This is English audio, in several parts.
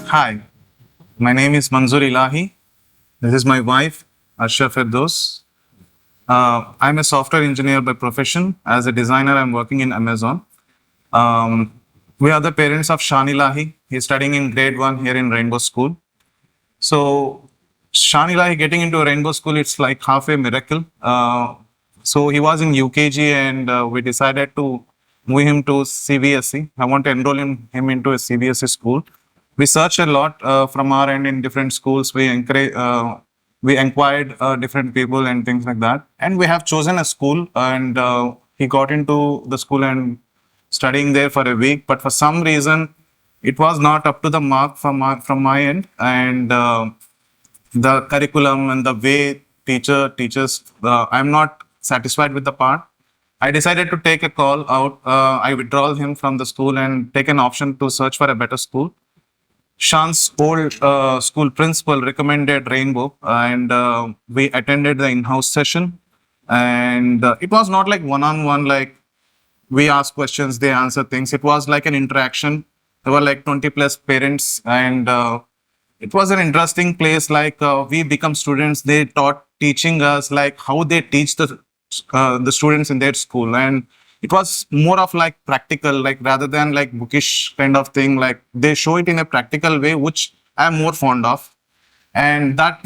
Hi, my name is Manzoor Ilahi. This is my wife, Arsha Firdos. I'm a software engineer by profession. As a designer, I'm working in Amazon. Um, we are the parents of Shan Ilahi. He's studying in grade 1 here in Rainbow School. So, Shan Ilahi getting into a Rainbow School, it's like half a miracle. So, he was in UKG and we decided to move him to CBSE. I want to enroll him into a CBSE school. We searched a lot from our end in different schools. We inquired different people and things like that, and we have chosen a school. And he got into the school and studying there for a week. But for some reason, it was not up to the mark from my end, and the curriculum and the way teacher teaches, I'm not satisfied with the part. I decided to take a call out. I withdraw him from the school and take an option to search for a better school. Shan's old school principal recommended Rainbow, and we attended the in-house session. And it was not like one-on-one, like we ask questions, they answer things. It was like an interaction. There were like 20 plus parents, and it was an interesting place. Like we become students, they taught teaching us like how they teach the students in their school, and it was more of like practical, like rather than like bookish kind of thing. Like they show it in a practical way, which I'm more fond of. And that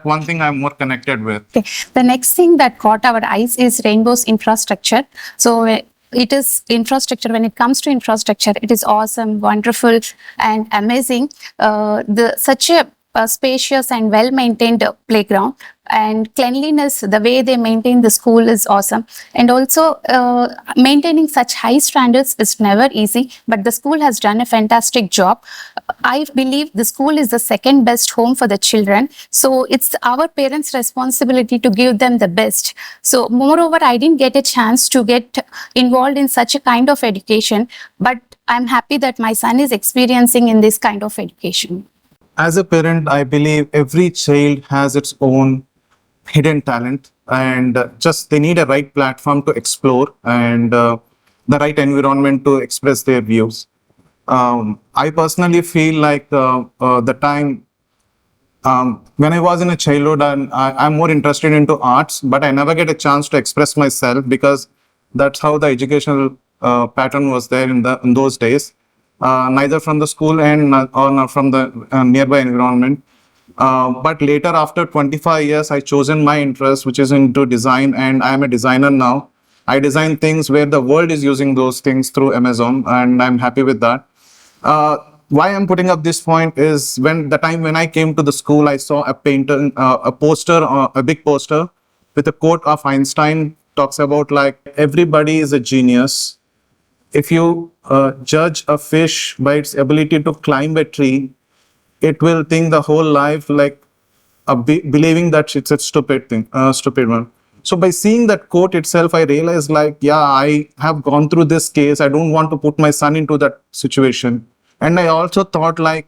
one thing I'm more connected with. Okay. The next thing that caught our eyes is Rainbow's infrastructure. So it is infrastructure. When it comes to infrastructure, it is awesome, wonderful, and amazing. Such a spacious and well-maintained playground, and cleanliness, the way they maintain the school is awesome. And also maintaining such high standards is never easy, but the school has done a fantastic job. I believe the school is the second best home for the children, so it's our parents' responsibility to give them the best. So moreover, I didn't get a chance to get involved in such a kind of education, but I'm happy that my son is experiencing in this kind of education. As a parent, I believe every child has its own hidden talent, and just they need a right platform to explore, and the right environment to express their views. I personally feel like the time when I was in a childhood, and I'm more interested into arts, but I never get a chance to express myself because that's how the educational pattern was there in those days. Neither from the school and or not from the nearby environment. But later, after 25 years, I chosen my interest, which is into design, and I am a designer now. I design things where the world is using those things through Amazon, and I'm happy with that. Why I'm putting up this point is when I came to the school, I saw a painter, a poster, a big poster with a quote of Einstein, talks about like everybody is a genius. If you judge a fish by its ability to climb a tree, it will think the whole life like believing that it's a stupid thing, stupid one. So by seeing that quote itself, I realized like, yeah, I have gone through this case. I don't want to put my son into that situation. And I also thought like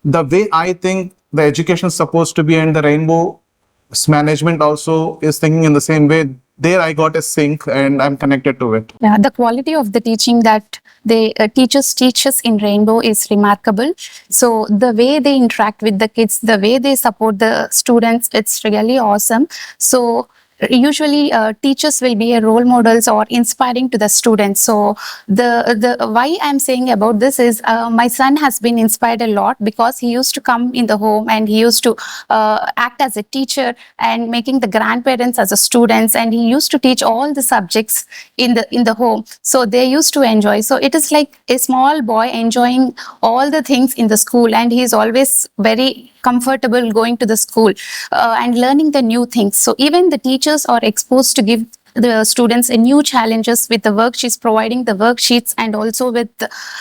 the way I think the education is supposed to be, and the Rainbow's management also is thinking in the same way. There I got a sync and I'm connected to it. Yeah, the quality of the teaching that the teachers teach us in Rainbow is remarkable. So the way they interact with the kids, the way they support the students, it's really awesome. So usually teachers will be a role models or inspiring to the students. So the why I'm saying about this is my son has been inspired a lot because he used to come in the home and he used to act as a teacher and making the grandparents as a students, and he used to teach all the subjects in the home, so they used to enjoy. So it is like a small boy enjoying all the things in the school, and he is always very comfortable going to the school and learning the new things. So even the teachers are exposed to give the students a new challenges with the worksheets, providing the worksheets, and also with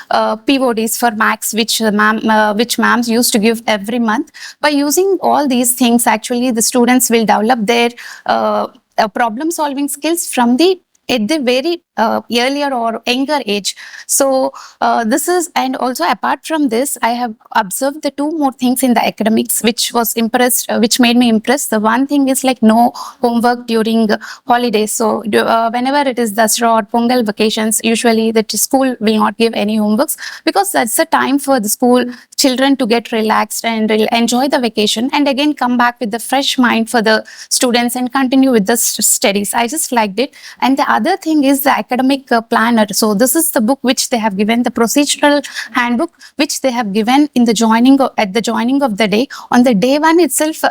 PODs for max, which ma'ams used to give every month. By using all these things, actually the students will develop their problem solving skills from the at the very earlier or younger age. So this is, and also apart from this, I have observed the two more things in the academics which which made me impressed. The one thing is like no homework during holidays. So whenever it is Dasra or Pongal vacations, usually the school will not give any homeworks because that's the time for the school children to get relaxed and enjoy the vacation, and again come back with the fresh mind for the students and continue with the studies. I just liked it. And the other thing is the academic planner. So this is the book which they have given, the procedural handbook, which they have given in the at the joining of the day. On the day one itself,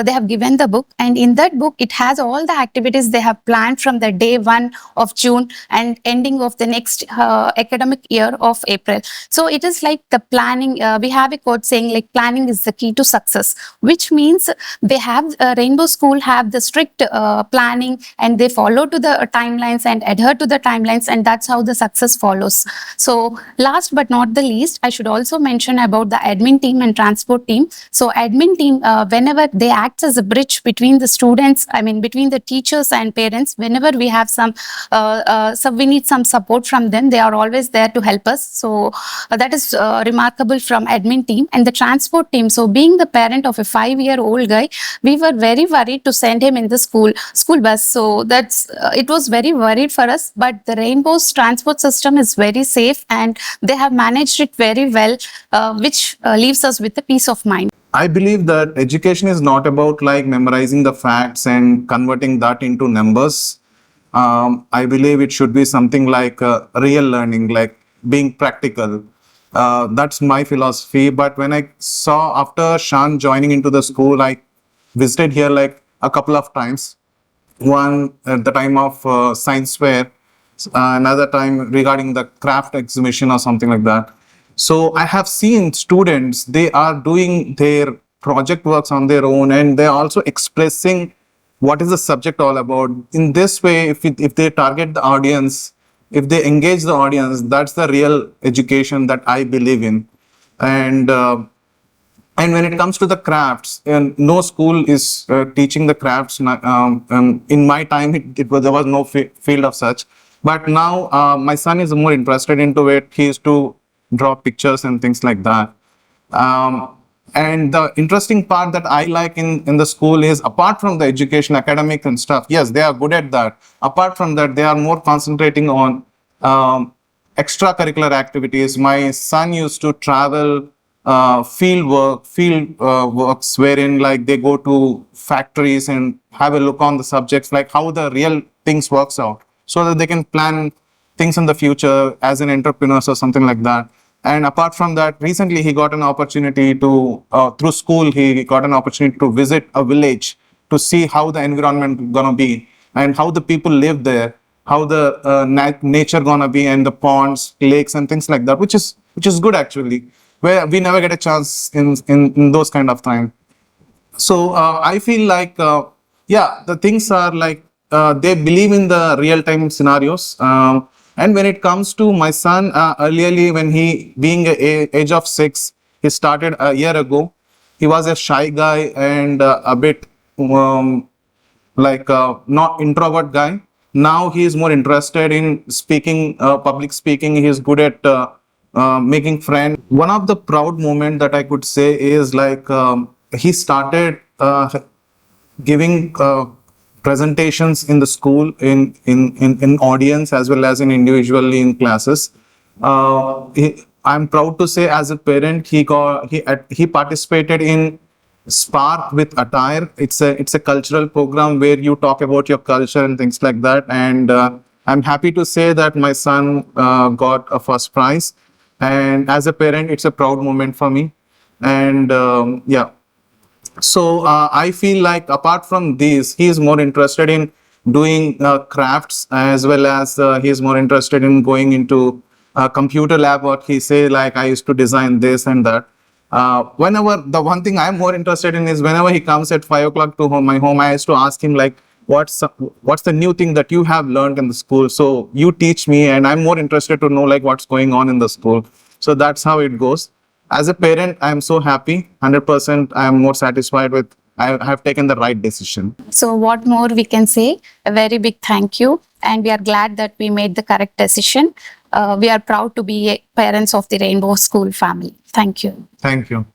they have given the book, and in that book, it has all the activities they have planned from the day 1 of June and ending of the next academic year of April. So it is like the planning. We have a quote saying like planning is the key to success, which means they have Rainbow School have the strict planning, and they follow to the timelines and adhere to the timelines, and that's how the success follows. So last but not the least, I should also mention about the admin team and transport team. So admin team, whenever they act as a bridge between the students, I mean between the teachers and parents, whenever we have we need some support from them, they are always there to help us. So that is remarkable from admin team. And the transport team, so being the parent of a 5-year-old guy, we were very worried to send him in the school bus. So that's it was very worried for us, but the Rainbow's transport system is very safe and they have managed it very well, which leaves us with a peace of mind. I believe that education is not about like memorizing the facts and converting that into numbers. I believe it should be something like real learning, like being practical. That's my philosophy. But when I saw after Shan joining into the school, I visited here like a couple of times. One at the time of science fair, another time regarding the craft exhibition or something like that. So I have seen students, they are doing their project works on their own, and they're also expressing what is the subject all about. In this way, if they target the audience, if they engage the audience, that's the real education that I believe in. And when it comes to the crafts, and no school is teaching the crafts. In my time, there was no field of such. But now my son is more interested into it. He used to draw pictures and things like that. And the interesting part that I like in the school is, apart from the education, academic and stuff, yes, they are good at that. Apart from that, they are more concentrating on extracurricular activities. My son used to travel field works, wherein like they go to factories and have a look on the subjects, like how the real things works out, so that they can plan things in the future as an entrepreneur or something like that. And apart from that, recently he got an opportunity to, through school, he got an opportunity to visit a village to see how the environment gonna be and how the people live there, how the nature gonna be, and the ponds, lakes and things like that, which is good actually, where we never get a chance in those kind of time. So I feel like, the things are like, they believe in the real-time scenarios. And when it comes to my son, earlier when he, being age of 6, he started a year ago. He was a shy guy and a bit not introvert guy. Now he is more interested in speaking, public speaking. He is good at making friends. One of the proud moment that I could say is like he started giving presentations in the school, in audience as well as in individually in classes. I'm proud to say, as a parent, he participated in Spark with Attire. It's a cultural program where you talk about your culture and things like that. And I'm happy to say that my son got a first prize. And as a parent, it's a proud moment for me. And So I feel like apart from these, he is more interested in doing crafts, as well as he is more interested in going into computer lab. What he say, like, I used to design this and that. Whenever, the one thing I'm more interested in is whenever he comes at 5 o'clock to my home, I used to ask him like, what's the new thing that you have learned in the school? So you teach me, and I'm more interested to know like what's going on in the school. So that's how it goes. As a parent, I am so happy, 100%. I am more satisfied with, I have taken the right decision. So what more we can say? A very big thank you. And we are glad that we made the correct decision. We are proud to be parents of the Rainbow School family. Thank you. Thank you.